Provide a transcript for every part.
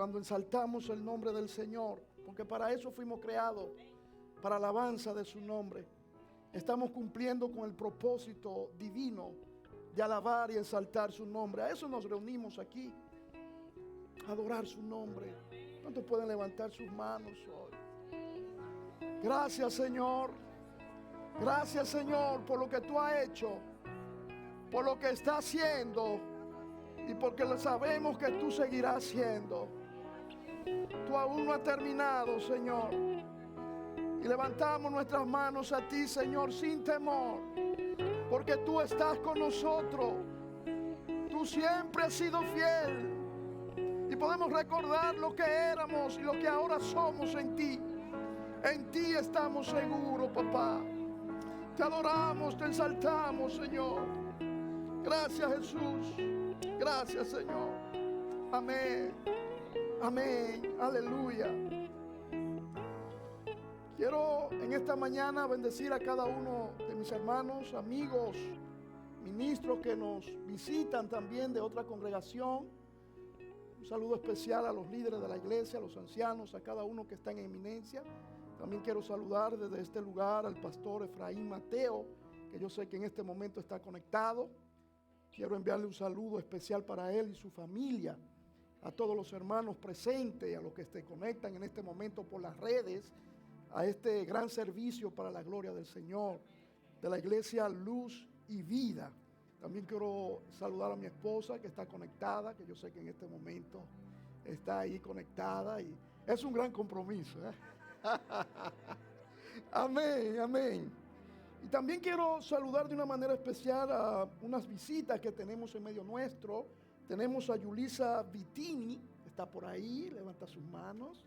cuando exaltamos el nombre del Señor, porque para eso fuimos creados, para alabanza de su nombre. Estamos cumpliendo con el propósito divino de alabar y exaltar su nombre. A eso nos reunimos aquí, a adorar su nombre. ¿Cuántos pueden levantar sus manos hoy? Gracias, Señor. Gracias, Señor, por lo que tú has hecho, por lo que está haciendo y porque lo sabemos que tú seguirás haciendo. Tú aún no has terminado, Señor. Y levantamos nuestras manos a ti, Señor, sin temor, porque tú estás con nosotros. Tú siempre has sido fiel y podemos recordar lo que éramos y lo que ahora somos en ti. En ti estamos seguros, papá. Te adoramos, te exaltamos, Señor. Gracias, Jesús. Gracias, Señor. Amén. Amén. Aleluya. Quiero en esta mañana bendecir a cada uno de mis hermanos, amigos, ministros que nos visitan también de otra congregación. Un saludo especial a los líderes de la iglesia, a los ancianos, a cada uno que está en eminencia. También quiero saludar desde este lugar al pastor Efraín Mateo, que yo sé que en este momento está conectado. Quiero enviarle un saludo especial para él y su familia, a todos los hermanos presentes, a los que se conectan en este momento por las redes, a este gran servicio para la gloria del Señor, de la iglesia Luz y Vida. También quiero saludar a mi esposa que está conectada, que yo sé que en este momento está ahí conectada y es un gran compromiso, ¿eh? Amén, amén. Y también quiero saludar de una manera especial a unas visitas que tenemos en medio nuestro. Tenemos a Yulisa Vitini, está por ahí, levanta sus manos.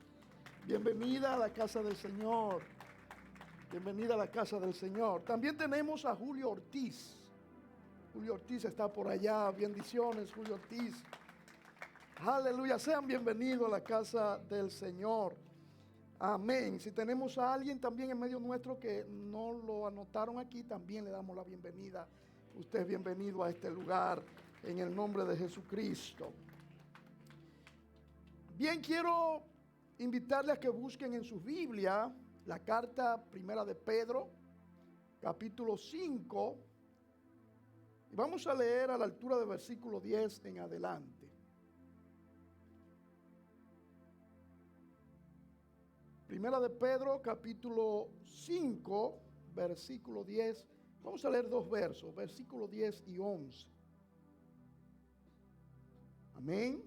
Bienvenida a la casa del Señor. Bienvenida a la casa del Señor. También tenemos a Julio Ortiz. Julio Ortiz está por allá. Bendiciones, Julio Ortiz. Aleluya. Sean bienvenidos a la casa del Señor. Amén. Si tenemos a alguien también en medio nuestro que no lo anotaron aquí, también le damos la bienvenida. Usted es bienvenido a este lugar en el nombre de Jesucristo. Bien, quiero invitarles a que busquen en su Biblia la carta primera de Pedro, capítulo 5, y vamos a leer a la altura del versículo 10 en adelante. Primera de Pedro, capítulo 5, versículo 10. Vamos a leer dos versos, versículo 10 y 11. Amén.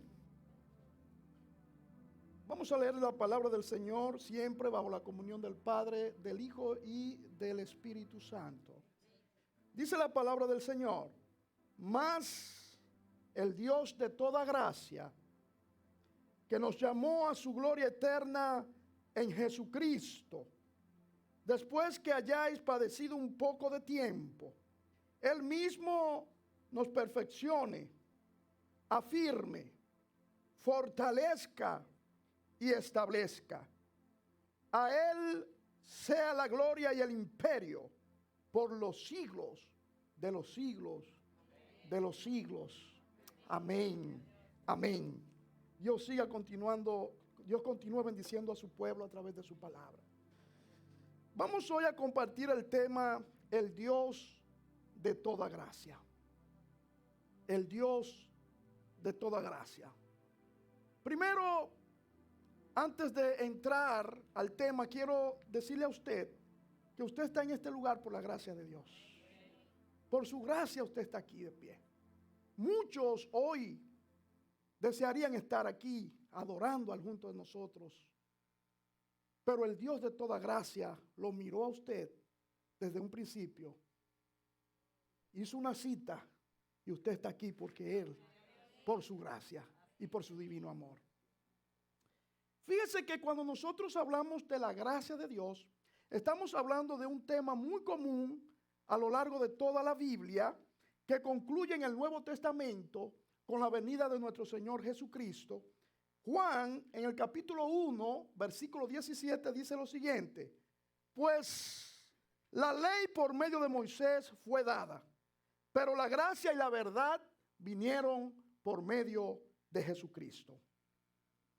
Vamos a leer la palabra del Señor siempre bajo la comunión del Padre, del Hijo y del Espíritu Santo. Dice la palabra del Señor: mas el Dios de toda gracia, que nos llamó a su gloria eterna en Jesucristo, después que hayáis padecido un poco de tiempo, Él mismo nos perfeccione, afirme, fortalezca y establezca. A Él sea la gloria y el imperio por los siglos de los siglos de los siglos. Amén. Amén. Dios siga continuando. Dios continúa bendiciendo a su pueblo a través de su palabra. Vamos hoy a compartir el tema: el Dios de toda gracia. El Dios de toda gracia. Primero, antes de entrar al tema, quiero decirle a usted que usted está en este lugar por la gracia de Dios. Por su gracia usted está aquí de pie. Muchos hoy desearían estar aquí adorando al junto de nosotros, pero el Dios de toda gracia lo miró a usted desde un principio, hizo una cita y usted está aquí porque Él, por su gracia y por su divino amor. Fíjese que cuando nosotros hablamos de la gracia de Dios, estamos hablando de un tema muy común a lo largo de toda la Biblia, que concluye en el Nuevo Testamento con la venida de nuestro Señor Jesucristo. Juan, en el capítulo 1, versículo 17, dice lo siguiente: pues la ley por medio de Moisés fue dada, pero la gracia y la verdad vinieron por medio de Jesucristo.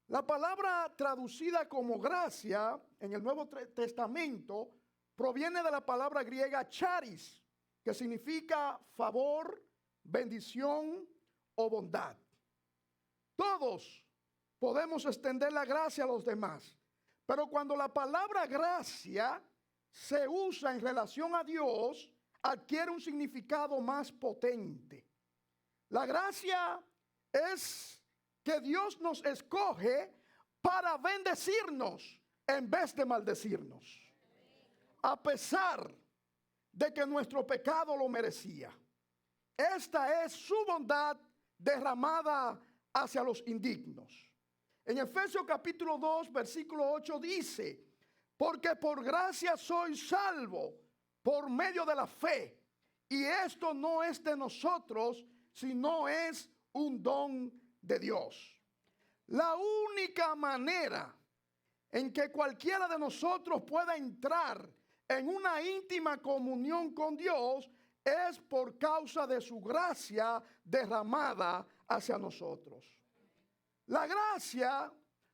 La palabra traducida como gracia en el Nuevo Testamento proviene de la palabra griega charis, que significa favor, bendición o bondad. Todos podemos extender la gracia a los demás, pero cuando la palabra gracia se usa en relación a Dios, adquiere un significado más potente. La gracia es que Dios nos escoge para bendecirnos en vez de maldecirnos, a pesar de que nuestro pecado lo merecía. Esta es su bondad derramada hacia los indignos. En Efesios capítulo 2, versículo 8 dice: porque por gracia sois salvo por medio de la fe, y esto no es de nosotros, sino es un don de Dios. La única manera en que cualquiera de nosotros pueda entrar en una íntima comunión con Dios es por causa de su gracia derramada hacia nosotros. La gracia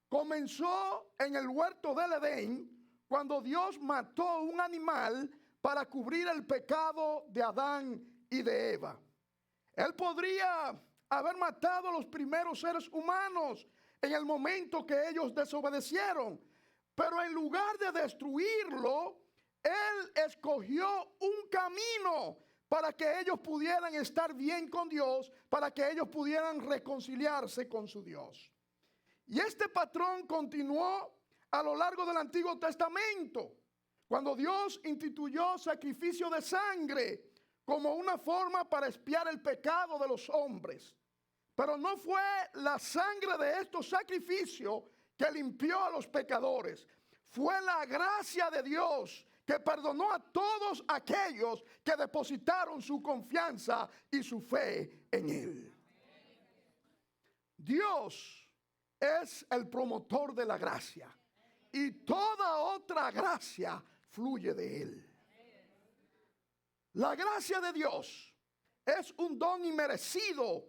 comenzó en el huerto del Edén, cuando Dios mató un animal para cubrir el pecado de Adán y de Eva. Él podría haber matado a los primeros seres humanos en el momento que ellos desobedecieron, pero en lugar de destruirlo, Él escogió un camino para que ellos pudieran estar bien con Dios, para que ellos pudieran reconciliarse con su Dios. Y este patrón continuó a lo largo del Antiguo Testamento, cuando Dios instituyó sacrificio de sangre como una forma para expiar el pecado de los hombres. Pero no fue la sangre de estos sacrificios que limpió a los pecadores. Fue la gracia de Dios que perdonó a todos aquellos que depositaron su confianza y su fe en Él. Dios es el promotor de la gracia, y toda otra gracia fluye de Él. La gracia de Dios es un don inmerecido,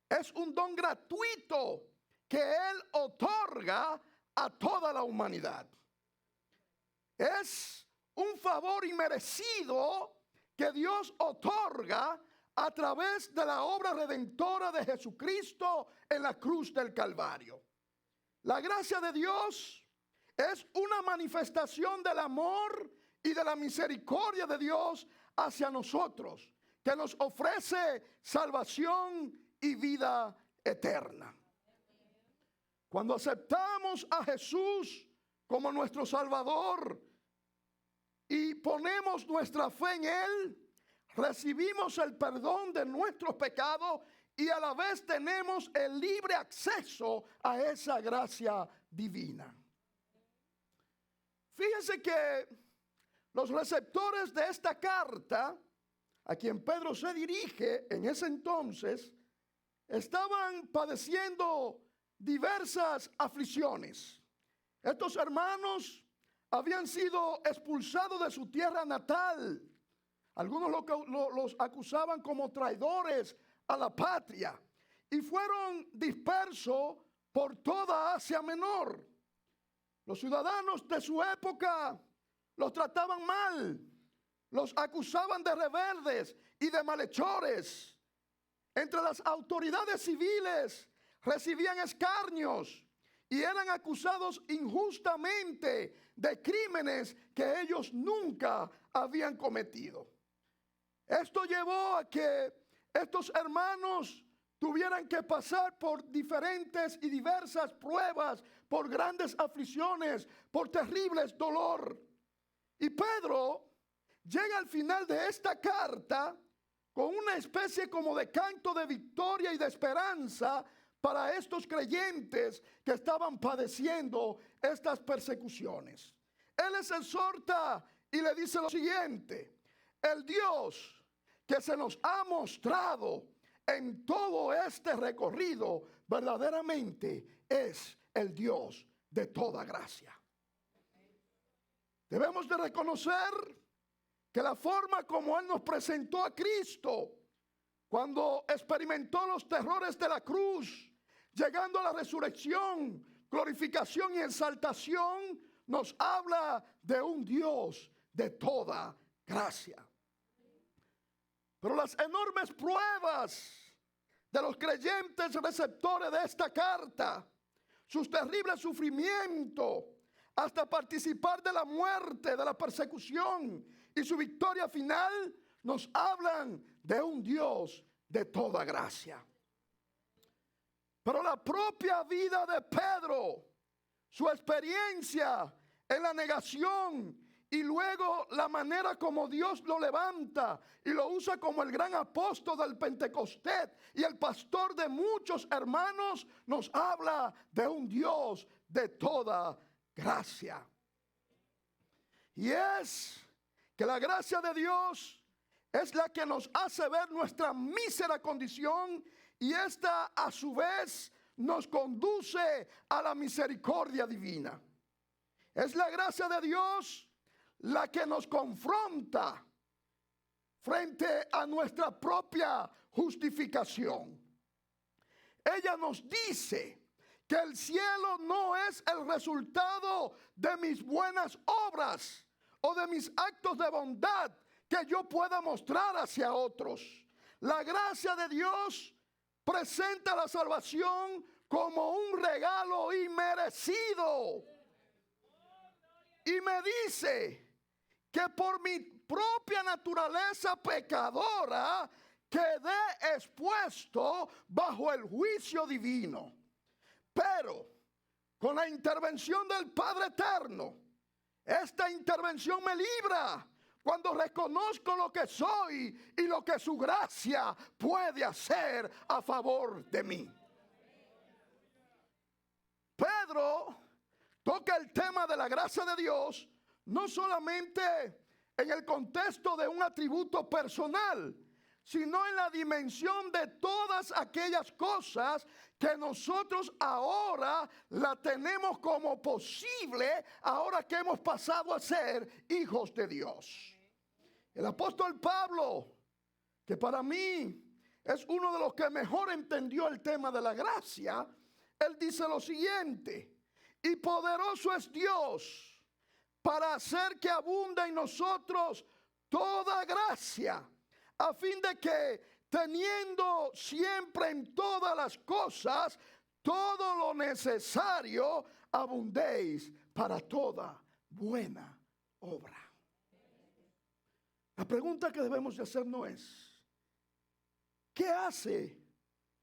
es un don gratuito que Él otorga a toda la humanidad. Es un favor inmerecido que Dios otorga a través de la obra redentora de Jesucristo en la cruz del Calvario. La gracia de Dios es una manifestación del amor y de la misericordia de Dios hacia nosotros, que nos ofrece salvación y vida eterna. Cuando aceptamos a Jesús como nuestro Salvador y ponemos nuestra fe en Él, recibimos el perdón de nuestros pecados y a la vez tenemos el libre acceso a esa gracia divina. Fíjense que los receptores de esta carta, a quien Pedro se dirige en ese entonces, estaban padeciendo diversas aflicciones. Estos hermanos habían sido expulsados de su tierra natal. Algunos los acusaban como traidores a la patria y fueron dispersos por toda Asia Menor. Los ciudadanos de su época los trataban mal, los acusaban de rebeldes y de malhechores. Entre las autoridades civiles recibían escarnios y eran acusados injustamente de crímenes que ellos nunca habían cometido. Esto llevó a que estos hermanos tuvieran que pasar por diferentes y diversas pruebas, por grandes aflicciones, por terribles dolor. Y Pedro llega al final de esta carta con una especie como de canto de victoria y de esperanza para estos creyentes que estaban padeciendo estas persecuciones. Él les exhorta y le dice lo siguiente: el Dios que se nos ha mostrado en todo este recorrido verdaderamente es el Dios de toda gracia. Debemos de reconocer que la forma como Él nos presentó a Cristo cuando experimentó los terrores de la cruz, llegando a la resurrección glorificación y exaltación, nos habla de un Dios de toda gracia. Pero las enormes pruebas de los creyentes receptores de esta carta, sus terribles sufrimientos, hasta participar de la muerte, de la persecución y su victoria final, nos hablan de un Dios de toda gracia. Pero la propia vida de Pedro, su experiencia en la negación y luego la manera como Dios lo levanta y lo usa como el gran apóstol del Pentecostés y el pastor de muchos hermanos, nos habla de un Dios de toda gracia. Y es que la gracia de Dios es la que nos hace ver nuestra mísera condición, y esta a su vez nos conduce a la misericordia divina. Es la gracia de Dios la que nos confronta frente a nuestra propia justificación. Ella nos dice que el cielo no es el resultado de mis buenas obras o de mis actos de bondad que yo pueda mostrar hacia otros. La gracia de Dios presenta la salvación como un regalo inmerecido. Y me dice que por mi propia naturaleza pecadora quedé expuesto bajo el juicio divino. Pero con la intervención del Padre Eterno, esta intervención me libra cuando reconozco lo que soy y lo que su gracia puede hacer a favor de mí. Pedro toca el tema de la gracia de Dios no solamente en el contexto de un atributo personal, sino en la dimensión de todas aquellas cosas que nosotros ahora la tenemos como posible, ahora que hemos pasado a ser hijos de Dios. El apóstol Pablo, que para mí es uno de los que mejor entendió el tema de la gracia, él dice lo siguiente: y poderoso es Dios para hacer que abunde en nosotros toda gracia, a fin de que teniendo siempre en todas las cosas todo lo necesario, abundéis para toda buena obra. La pregunta que debemos de hacernos es: ¿qué hace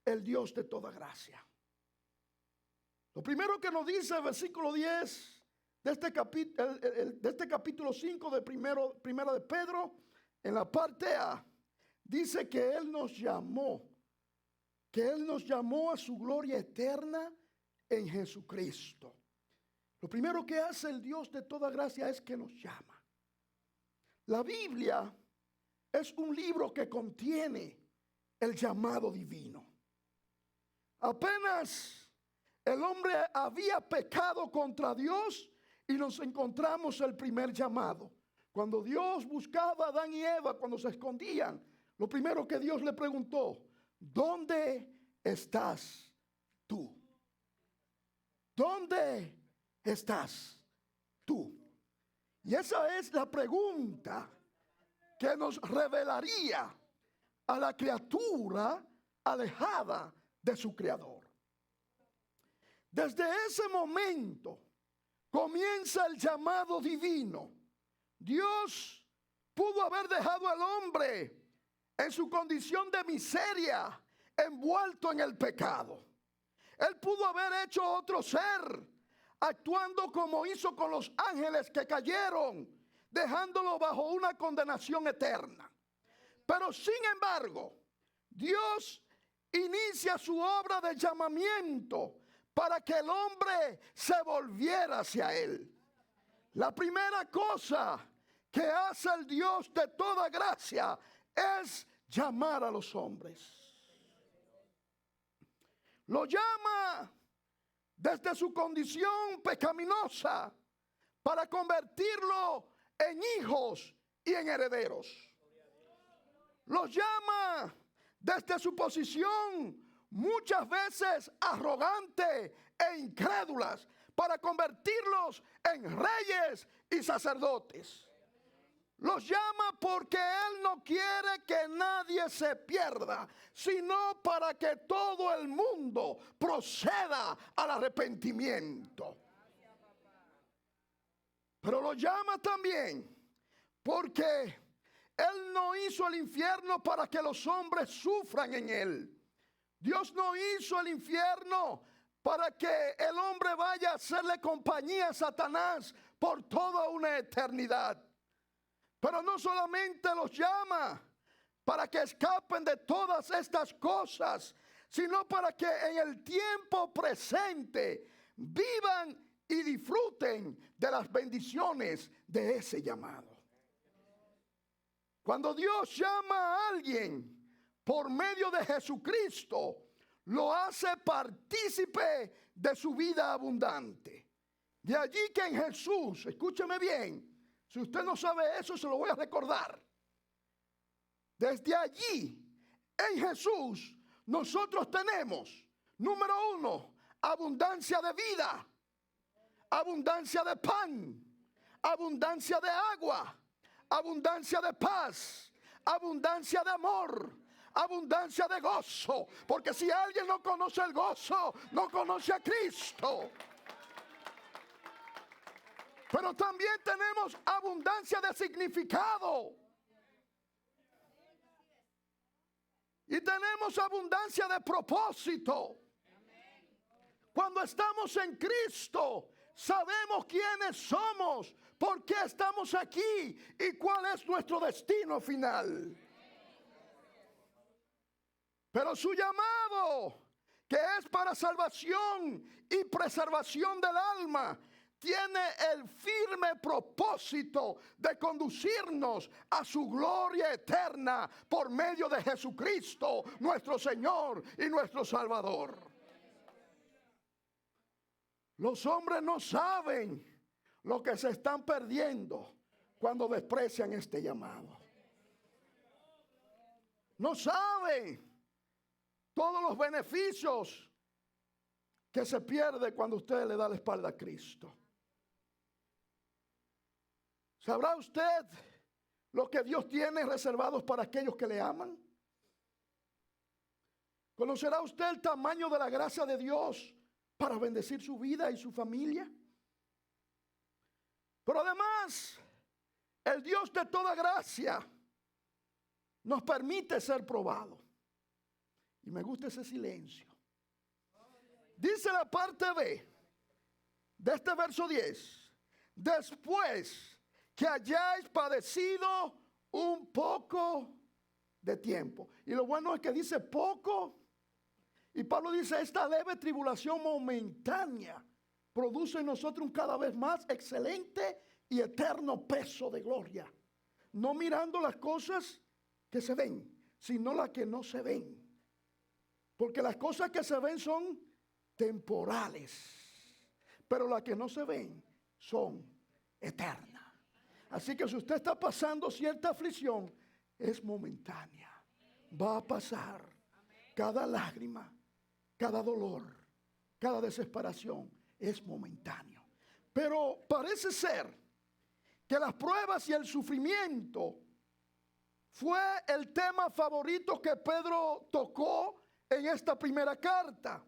el Dios de toda gracia? Lo primero que nos dice el versículo 10 de este capítulo 5 de primera de Pedro, en la parte A, dice que Él nos llamó a su gloria eterna en Jesucristo. Lo primero que hace el Dios de toda gracia es que nos llama. La Biblia es un libro que contiene el llamado divino. Apenas el hombre había pecado contra Dios y nos encontramos el primer llamado. Cuando Dios buscaba a Adán y Eva, cuando se escondían, lo primero que Dios le preguntó: ¿dónde estás tú? ¿Dónde estás tú? Y esa es la pregunta que nos revelaría a la criatura alejada de su creador. Desde ese momento comienza el llamado divino. Dios pudo haber dejado al hombre en su condición de miseria, envuelto en el pecado. Él pudo haber hecho otro ser, actuando como hizo con los ángeles que cayeron, dejándolo bajo una condenación eterna. Pero sin embargo, Dios inicia su obra de llamamiento para que el hombre se volviera hacia Él. La primera cosa que hace el Dios de toda gracia es llamar a los hombres. Lo llama desde su condición pecaminosa para convertirlo en hijos y en herederos. Los llama desde su posición muchas veces arrogante e incrédulas, para convertirlos en reyes y sacerdotes. Los llama porque Él no quiere que nadie se pierda, sino para que todo el mundo proceda al arrepentimiento. Pero los llama también porque Él no hizo el infierno para que los hombres sufran en él. Dios no hizo el infierno para que el hombre vaya a hacerle compañía a Satanás por toda una eternidad. Pero no solamente los llama para que escapen de todas estas cosas, sino para que en el tiempo presente vivan y disfruten de las bendiciones de ese llamado. Cuando Dios llama a alguien por medio de Jesucristo, lo hace partícipe de su vida abundante. De allí que en Jesús, escúcheme bien, si usted no sabe eso, se lo voy a recordar. Desde allí, en Jesús, nosotros tenemos, número 1, abundancia de vida, abundancia de pan, abundancia de agua, abundancia de paz, abundancia de amor, abundancia de gozo. Porque si alguien no conoce el gozo, no conoce a Cristo. Pero también tenemos abundancia de significado. Y tenemos abundancia de propósito. Cuando estamos en Cristo, sabemos quiénes somos, por qué estamos aquí y cuál es nuestro destino final. Pero su llamado, que es para salvación y preservación del alma, tiene el firme propósito de conducirnos a su gloria eterna por medio de Jesucristo, nuestro Señor y nuestro Salvador. Los hombres no saben lo que se están perdiendo cuando desprecian este llamado. No saben todos los beneficios que se pierde cuando usted le da la espalda a Cristo. ¿Sabrá usted lo que Dios tiene reservados para aquellos que le aman? ¿Conocerá usted el tamaño de la gracia de Dios para bendecir su vida y su familia? Pero además, el Dios de toda gracia nos permite ser probados. Y me gusta ese silencio. Dice la parte B de este verso 10. Después que hayáis padecido un poco de tiempo. Y lo bueno es que dice poco. Y Pablo dice, esta leve tribulación momentánea produce en nosotros un cada vez más excelente y eterno peso de gloria. No mirando las cosas que se ven, sino las que no se ven. Porque las cosas que se ven son temporales, pero las que no se ven son eternas. Así que si usted está pasando cierta aflicción, es momentánea. Va a pasar. Cada lágrima, cada dolor, cada desesperación es momentáneo. Pero parece ser que las pruebas y el sufrimiento fue el tema favorito que Pedro tocó en esta primera carta.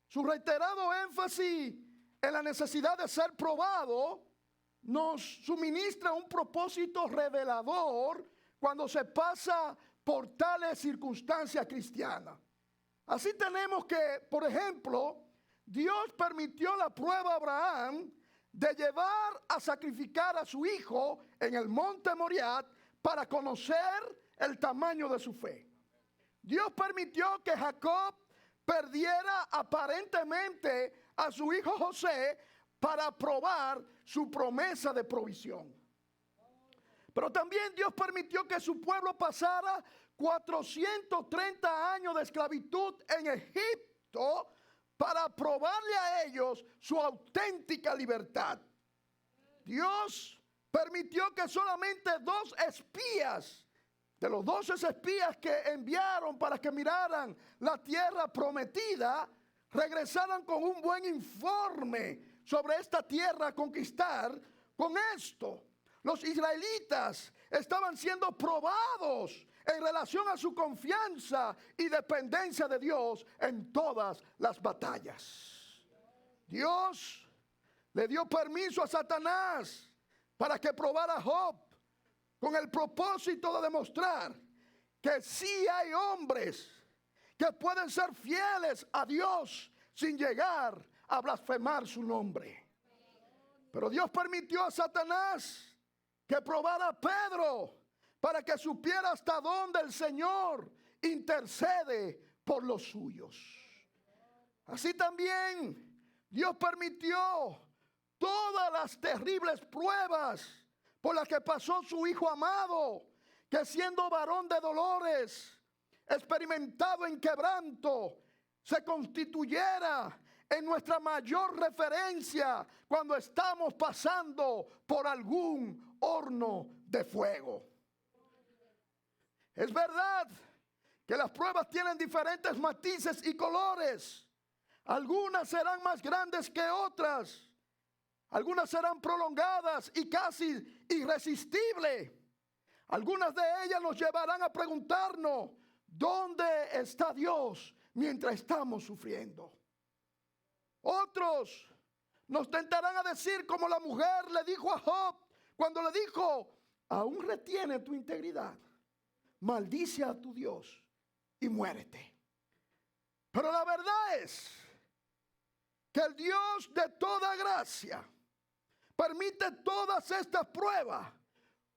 Su reiterado énfasis en la necesidad de ser probado nos suministra un propósito revelador cuando se pasa por tales circunstancias cristianas. Así tenemos que, por ejemplo, Dios permitió la prueba a Abraham de llevar a sacrificar a su hijo en el monte Moriah para conocer el tamaño de su fe. Dios permitió que Jacob perdiera aparentemente a su hijo José para probar su promesa de provisión. Pero también Dios permitió que su pueblo pasara 430 años de esclavitud en Egipto para probarle a ellos su auténtica libertad. Dios permitió que solamente 2 espías, de los 12 espías que enviaron para que miraran la tierra prometida, regresaran con un buen informe sobre esta tierra a conquistar. Con esto, los israelitas estaban siendo probados en relación a su confianza y dependencia de Dios en todas las batallas. Dios le dio permiso a Satanás para que probara a Job con el propósito de demostrar que sí hay hombres que pueden ser fieles a Dios sin llegar a blasfemar su nombre. Pero Dios permitió a Satanás que probara a Pedro para que supiera hasta dónde el Señor intercede por los suyos. Así también Dios permitió todas las terribles pruebas por las que pasó su Hijo amado, que siendo varón de dolores, experimentado en quebranto, se constituyera en nuestra mayor referencia cuando estamos pasando por algún horno de fuego. Es verdad que las pruebas tienen diferentes matices y colores. Algunas serán más grandes que otras. Algunas serán prolongadas y casi irresistibles. Algunas de ellas nos llevarán a preguntarnos, ¿dónde está Dios mientras estamos sufriendo? Otros nos tentarán a decir como la mujer le dijo a Job, cuando le dijo, aún retiene tu integridad, maldice a tu Dios y muérete. Pero la verdad es que el Dios de toda gracia permite todas estas pruebas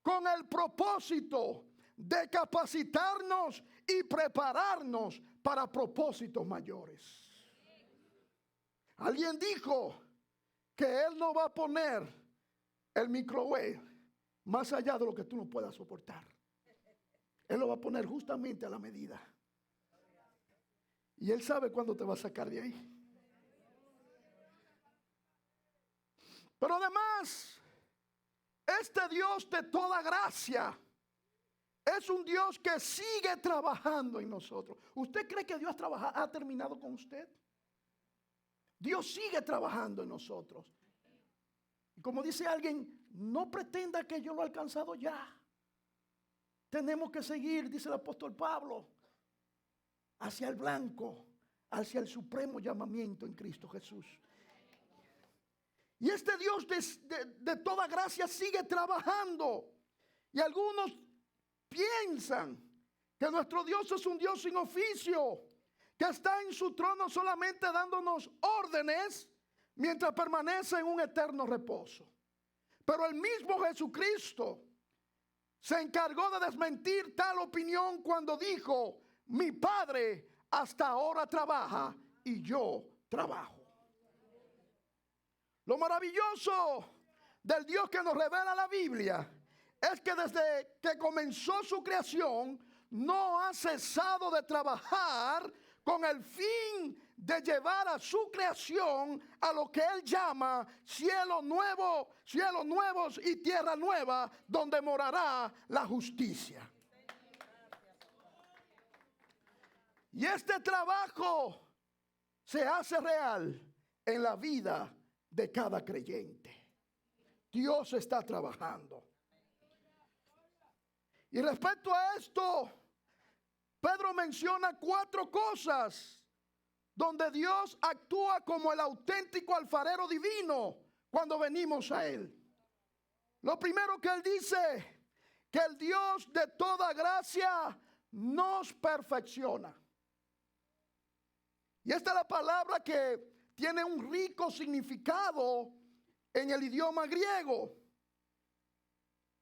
con el propósito de capacitarnos y prepararnos para propósitos mayores. Alguien dijo que Él no va a poner el microwave más allá de lo que tú no puedas soportar. Él lo va a poner justamente a la medida. Y Él sabe cuándo te va a sacar de ahí. Pero además, este Dios de toda gracia es un Dios que sigue trabajando en nosotros. ¿Usted cree que Dios ha terminado con usted? Dios sigue trabajando en nosotros. Y como dice alguien, no pretenda que yo lo he alcanzado ya. Tenemos que seguir, dice el apóstol Pablo, hacia el blanco, hacia el supremo llamamiento en Cristo Jesús. Y este Dios de toda gracia sigue trabajando. Y algunos piensan que nuestro Dios es un Dios sin oficio, que está en su trono solamente dándonos órdenes mientras permanece en un eterno reposo. Pero el mismo Jesucristo se encargó de desmentir tal opinión cuando dijo, mi Padre hasta ahora trabaja y yo trabajo. Lo maravilloso del Dios que nos revela la Biblia es que desde que comenzó su creación no ha cesado de trabajar con el fin de llevar a su creación a lo que Él llama cielo nuevo, cielos nuevos y tierra nueva, donde morará la justicia. Y este trabajo se hace real en la vida de cada creyente. Dios está trabajando. Y respecto a esto, Pedro menciona 4 cosas donde Dios actúa como el auténtico alfarero divino cuando venimos a Él. Lo primero que Él dice, que el Dios de toda gracia nos perfecciona. Y esta es la palabra que tiene un rico significado en el idioma griego.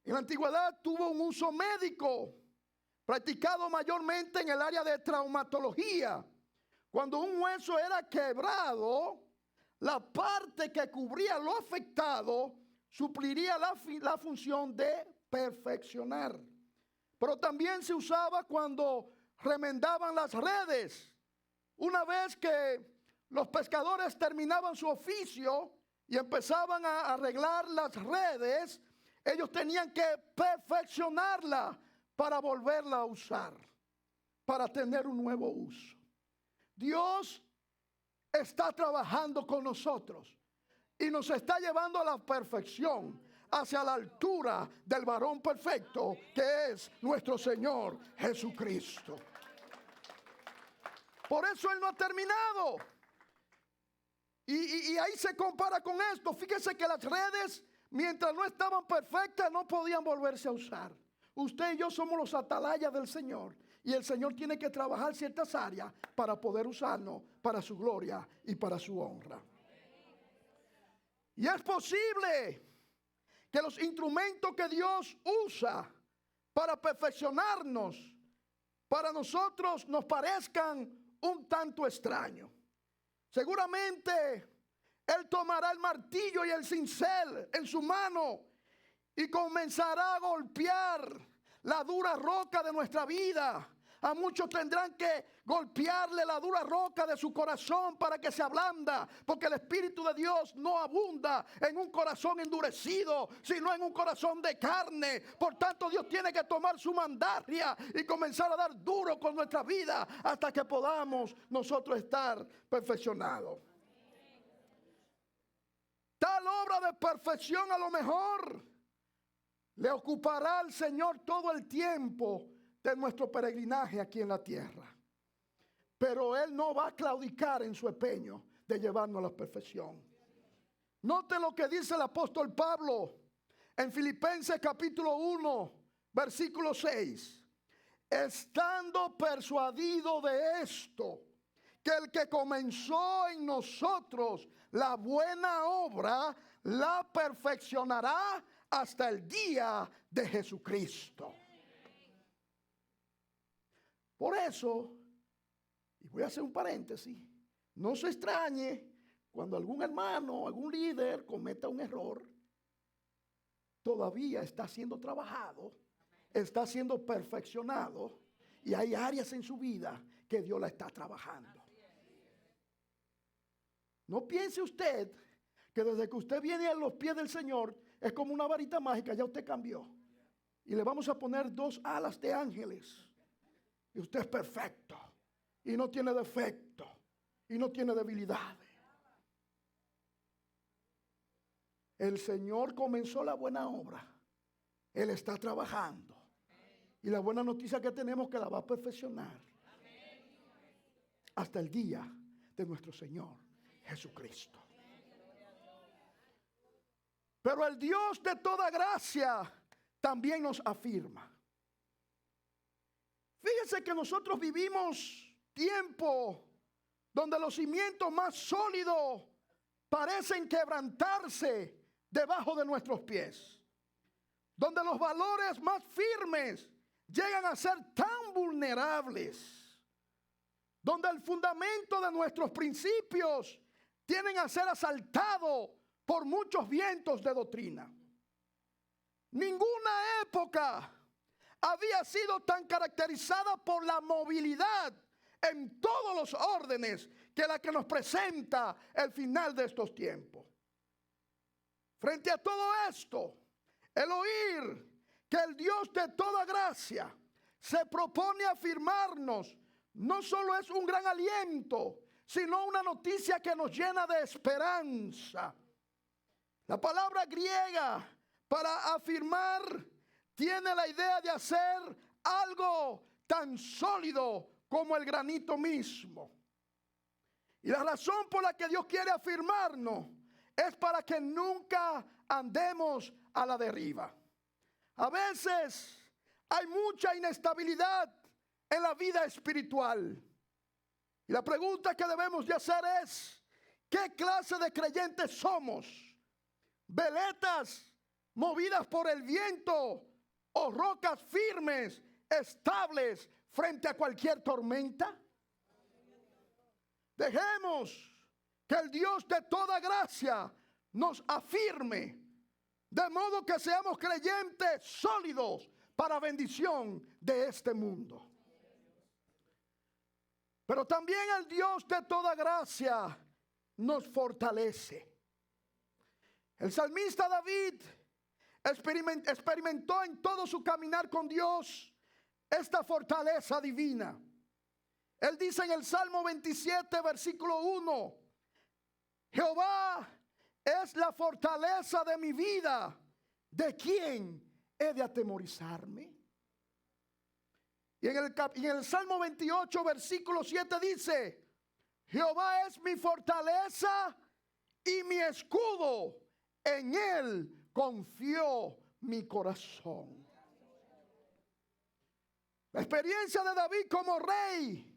En la antigüedad tuvo un uso médico, practicado mayormente en el área de traumatología. Cuando un hueso era quebrado, la parte que cubría lo afectado supliría la función de perfeccionar. Pero también se usaba cuando remendaban las redes. Una vez que los pescadores terminaban su oficio y empezaban a arreglar las redes, ellos tenían que perfeccionarla para volverla a usar, para tener un nuevo uso. Dios está trabajando con nosotros y nos está llevando a la perfección, hacia la altura del varón perfecto que es nuestro Señor Jesucristo. Por eso Él no ha terminado. Y ahí se compara con esto. Fíjese que las redes, mientras no estaban perfectas, no podían volverse a usar. Usted y yo somos los atalayas del Señor. Y el Señor tiene que trabajar ciertas áreas para poder usarnos para su gloria y para su honra. Y es posible que los instrumentos que Dios usa para perfeccionarnos, para nosotros nos parezcan un tanto extraños. Seguramente Él tomará el martillo y el cincel en su mano y comenzará a golpear la dura roca de nuestra vida. A muchos tendrán que golpearle la dura roca de su corazón para que se ablanda, porque el Espíritu de Dios no abunda en un corazón endurecido, sino en un corazón de carne. Por tanto, Dios tiene que tomar su mandarria y comenzar a dar duro con nuestra vida hasta que podamos nosotros estar perfeccionados. Tal obra de perfección a lo mejor le ocupará al Señor todo el tiempo de nuestro peregrinaje aquí en la tierra. Pero Él no va a claudicar en su empeño de llevarnos a la perfección. Note lo que dice el apóstol Pablo en Filipenses capítulo 1, versículo 6. Estando persuadido de esto, que el que comenzó en nosotros la buena obra, la perfeccionará hasta el día de Jesucristo. Por eso, y voy a hacer un paréntesis, no se extrañe cuando algún hermano, algún líder cometa un error. Todavía está siendo trabajado, está siendo perfeccionado y hay áreas en su vida que Dios la está trabajando. No piense usted que desde que usted viene a los pies del Señor es como una varita mágica, ya usted cambió. Y le vamos a poner 2 alas de ángeles. Y usted es perfecto. Y no tiene defecto. Y no tiene debilidades. El Señor comenzó la buena obra. Él está trabajando. Y la buena noticia que tenemos es que la va a perfeccionar. Hasta el día de nuestro Señor Jesucristo. Pero el Dios de toda gracia también nos afirma. Fíjense que nosotros vivimos tiempo donde los cimientos más sólidos parecen quebrantarse debajo de nuestros pies. Donde los valores más firmes llegan a ser tan vulnerables. Donde el fundamento de nuestros principios tienen a ser asaltado por muchos vientos de doctrina. Ninguna época había sido tan caracterizada por la movilidad en todos los órdenes que la que nos presenta el final de estos tiempos. Frente a todo esto, el oír que el Dios de toda gracia se propone afirmarnos no solo es un gran aliento, sino una noticia que nos llena de esperanza. La palabra griega para afirmar tiene la idea de hacer algo tan sólido como el granito mismo. Y la razón por la que Dios quiere afirmarnos es para que nunca andemos a la deriva. A veces hay mucha inestabilidad en la vida espiritual. Y la pregunta que debemos de hacer es, ¿qué clase de creyentes somos? ¿Veletas movidas por el viento o rocas firmes, estables frente a cualquier tormenta? Dejemos que el Dios de toda gracia nos afirme, de modo que seamos creyentes sólidos para bendición de este mundo. Pero también el Dios de toda gracia nos fortalece. El salmista David experimentó en todo su caminar con Dios esta fortaleza divina. Él dice en el Salmo 27, versículo 1, Jehová es la fortaleza de mi vida. ¿De quién he de atemorizarme? Y en el Salmo 28, versículo 7 dice: Jehová es mi fortaleza y mi escudo, en él confió mi corazón. La experiencia de David como rey,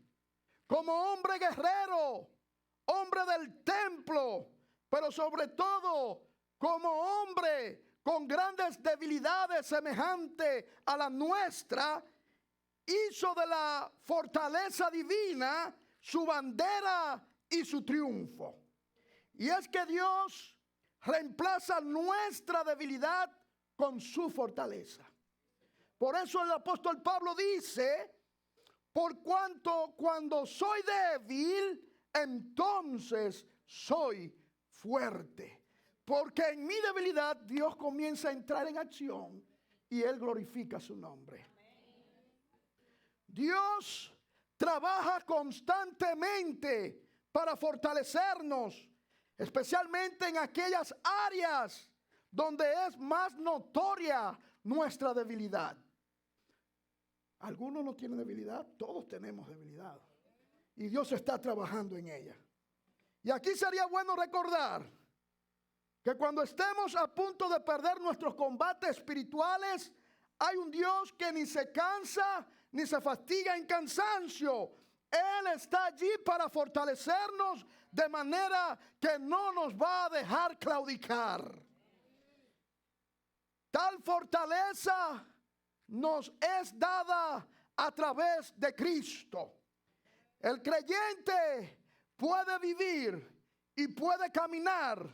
como hombre guerrero, hombre del templo, pero sobre todo como hombre con grandes debilidades semejantes a la nuestra, hizo de la fortaleza divina su bandera y su triunfo. Y es que Dios reemplaza nuestra debilidad con su fortaleza. Por eso el apóstol Pablo dice: por cuanto cuando soy débil, entonces soy fuerte. Porque en mi debilidad Dios comienza a entrar en acción y Él glorifica su nombre. Dios trabaja constantemente para fortalecernos, especialmente en aquellas áreas donde es más notoria nuestra debilidad. Algunos no tienen debilidad, todos tenemos debilidad. Y Dios está trabajando en ella. Y aquí sería bueno recordar que cuando estemos a punto de perder nuestros combates espirituales, hay un Dios que ni se cansa ni se fatiga en cansancio. Él está allí para fortalecernos de manera que no nos va a dejar claudicar. Tal fortaleza nos es dada a través de Cristo. El creyente puede vivir y puede caminar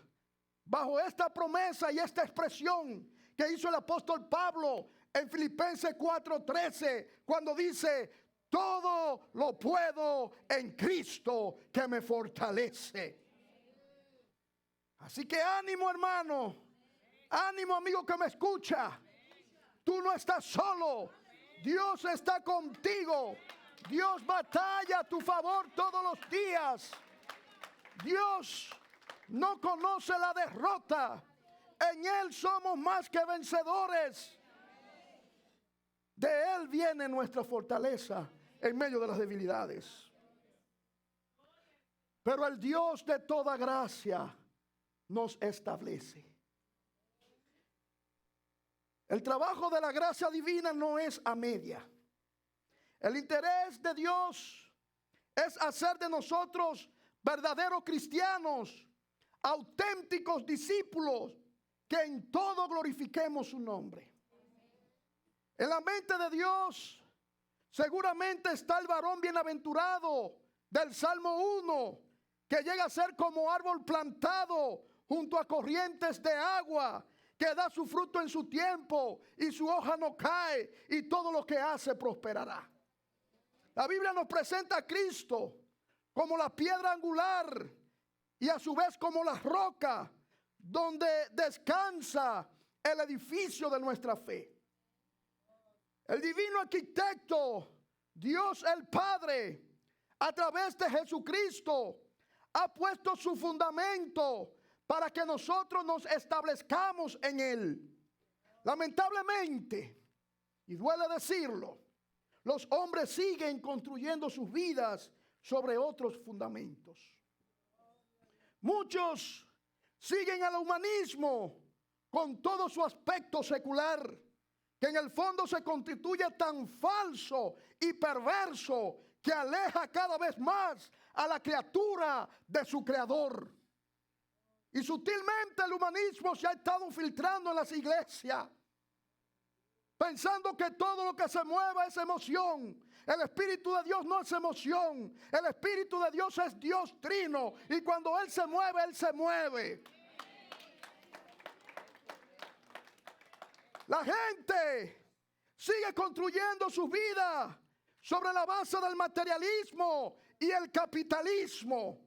bajo esta promesa y esta expresión que hizo el apóstol Pablo en Filipenses 4:13, cuando dice: todo lo puedo en Cristo que me fortalece. Así que ánimo, hermano, ánimo, amigo que me escucha. Tú no estás solo. Dios está contigo. Dios batalla a tu favor todos los días. Dios no conoce la derrota. En Él somos más que vencedores. De Él viene nuestra fortaleza en medio de las debilidades. Pero el Dios de toda gracia nos establece. El trabajo de la gracia divina no es a media. El interés de Dios es hacer de nosotros verdaderos cristianos, auténticos discípulos, que en todo glorifiquemos su nombre. En la mente de Dios seguramente está el varón bienaventurado del Salmo 1, que llega a ser como árbol plantado junto a corrientes de agua, que da su fruto en su tiempo y su hoja no cae, y todo lo que hace prosperará. La Biblia nos presenta a Cristo como la piedra angular y a su vez como la roca donde descansa el edificio de nuestra fe. El divino arquitecto, Dios el Padre, a través de Jesucristo, ha puesto su fundamento para que nosotros nos establezcamos en Él. Lamentablemente, y duele decirlo, los hombres siguen construyendo sus vidas sobre otros fundamentos. Muchos siguen al humanismo con todo su aspecto secular, que en el fondo se constituye tan falso y perverso que aleja cada vez más a la criatura de su creador. Y sutilmente el humanismo se ha estado filtrando en las iglesias, pensando que todo lo que se mueve es emoción. El Espíritu de Dios no es emoción. El Espíritu de Dios es Dios trino. Y cuando Él se mueve, Él se mueve. La gente sigue construyendo su vida sobre la base del materialismo y el capitalismo.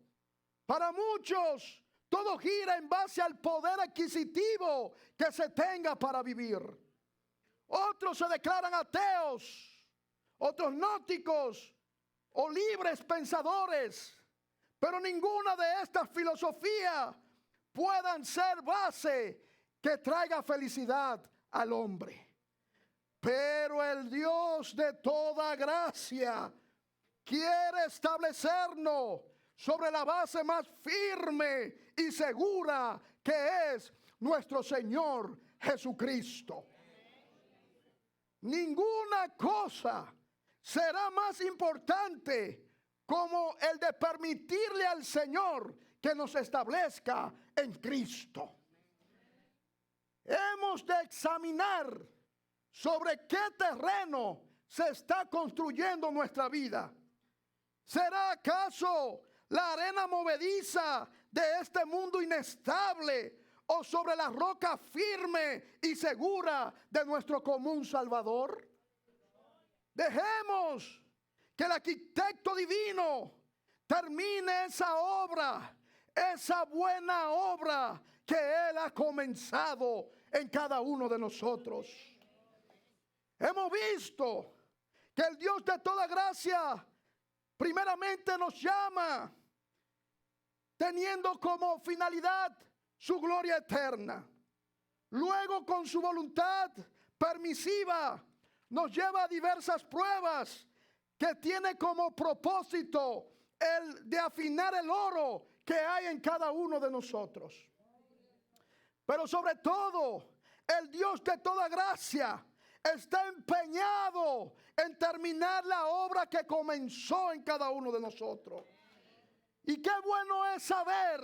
Para muchos, todo gira en base al poder adquisitivo que se tenga para vivir. Otros se declaran ateos, otros gnósticos o libres pensadores. Pero ninguna de estas filosofías puedan ser base que traiga felicidad al hombre. Pero el Dios de toda gracia quiere establecernos sobre la base más firme y segura que es nuestro Señor Jesucristo. Ninguna cosa será más importante como el de permitirle al Señor que nos establezca en Cristo. Hemos de examinar sobre qué terreno se está construyendo nuestra vida. ¿Será acaso la arena movediza de este mundo inestable o sobre la roca firme y segura de nuestro común Salvador? Dejemos que el arquitecto divino termine esa obra, esa buena obra que Él ha comenzado en cada uno de nosotros. Hemos visto que el Dios de toda gracia primeramente nos llama teniendo como finalidad su gloria eterna. Luego, con su voluntad permisiva, nos lleva a diversas pruebas que tiene como propósito el de afinar el oro que hay en cada uno de nosotros. Pero sobre todo, el Dios de toda gracia está empeñado en terminar la obra que comenzó en cada uno de nosotros. Y qué bueno es saber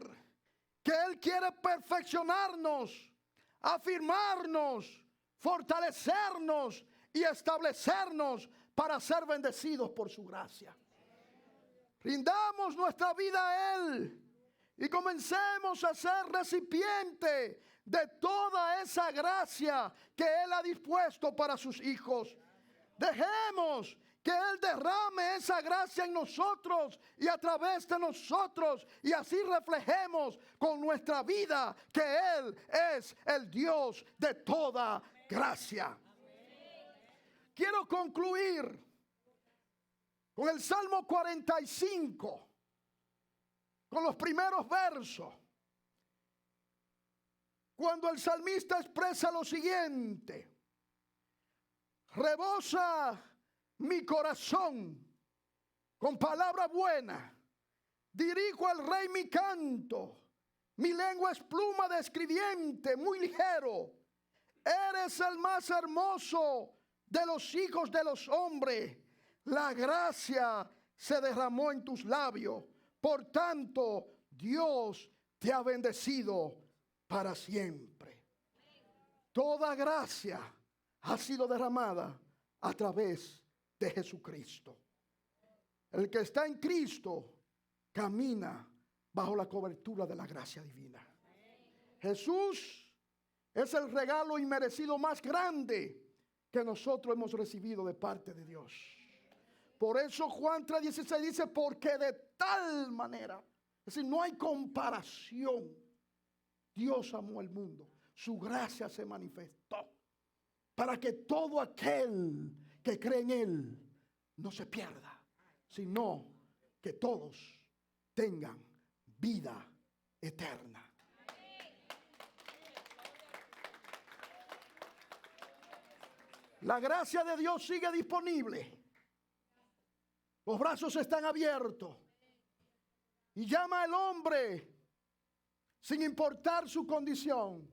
que Él quiere perfeccionarnos, afirmarnos, fortalecernos y establecernos para ser bendecidos por su gracia. Rindamos nuestra vida a Él y comencemos a ser recipiente de toda esa gracia que Él ha dispuesto para sus hijos. Dejemos que Él derrame esa gracia en nosotros y a través de nosotros, y así reflejemos con nuestra vida que Él es el Dios de toda gracia. Quiero concluir con el Salmo 45, con los primeros versos, cuando el salmista expresa lo siguiente: rebosa mi corazón con palabra buena, dirijo al Rey mi canto, mi lengua es pluma de escribiente, muy ligero. Eres el más hermoso de los hijos de los hombres, la gracia se derramó en tus labios, por tanto Dios te ha bendecido para siempre. Toda gracia ha sido derramada a través de Jesucristo. El que está en Cristo camina bajo la cobertura de la gracia divina. Jesús es el regalo inmerecido más grande que nosotros hemos recibido de parte de Dios. Por eso Juan 3:16 dice: porque de tal manera, es decir, no hay comparación, Dios amó al mundo, su gracia se manifestó para que todo aquel que cree en Él no se pierda, sino que todos tengan vida eterna. La gracia de Dios sigue disponible. Los brazos están abiertos y llama al hombre sin importar su condición,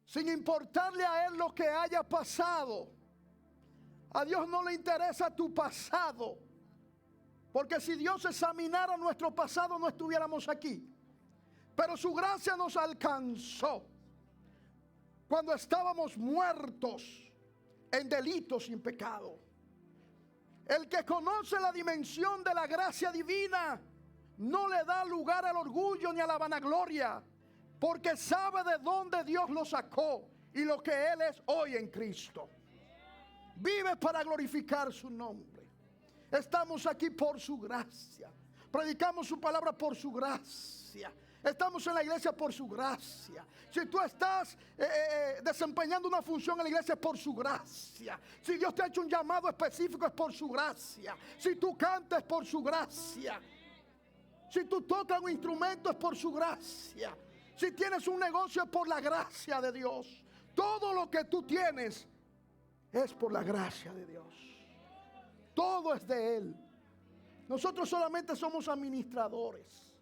sin importarle a él lo que haya pasado. A Dios no le interesa tu pasado, porque si Dios examinara nuestro pasado no estuviéramos aquí. Pero su gracia nos alcanzó cuando estábamos muertos en delitos y en pecado. El que conoce la dimensión de la gracia divina no le da lugar al orgullo ni a la vanagloria, porque sabe de dónde Dios lo sacó y lo que Él es hoy en Cristo. Vive para glorificar su nombre. Estamos aquí por su gracia. Predicamos su palabra por su gracia. Estamos en la iglesia por su gracia. Si tú estás desempeñando una función en la iglesia es por su gracia. Si Dios te ha hecho un llamado específico es por su gracia. Si tú cantas es por su gracia. Si tú tocas un instrumento es por su gracia. Si tienes un negocio es por la gracia de Dios. Todo lo que tú tienes es por la gracia de Dios. Todo es de Él. Nosotros solamente somos administradores.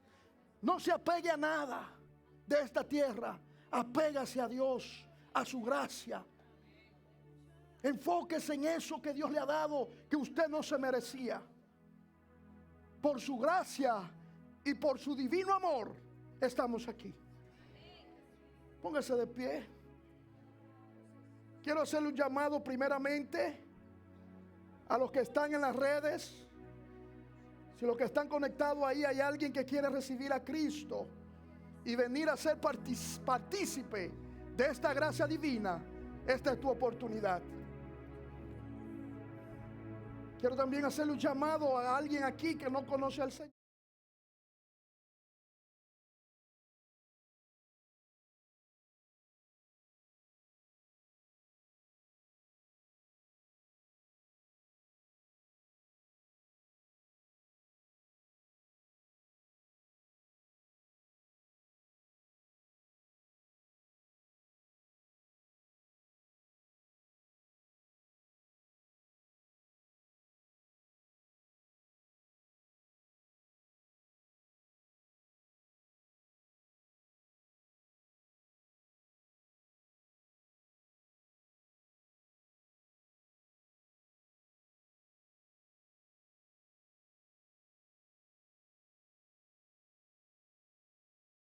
No se apegue a nada de esta tierra. Apégase a Dios, a su gracia. Enfóquese en eso que Dios le ha dado, que usted no se merecía. Por su gracia y por su divino amor estamos aquí. Póngase de pie. Quiero hacerle un llamado primeramente a los que están en las redes. Si los que están conectados ahí hay alguien que quiere recibir a Cristo y venir a ser partícipe de esta gracia divina, esta es tu oportunidad. Quiero también hacerle un llamado a alguien aquí que no conoce al Señor.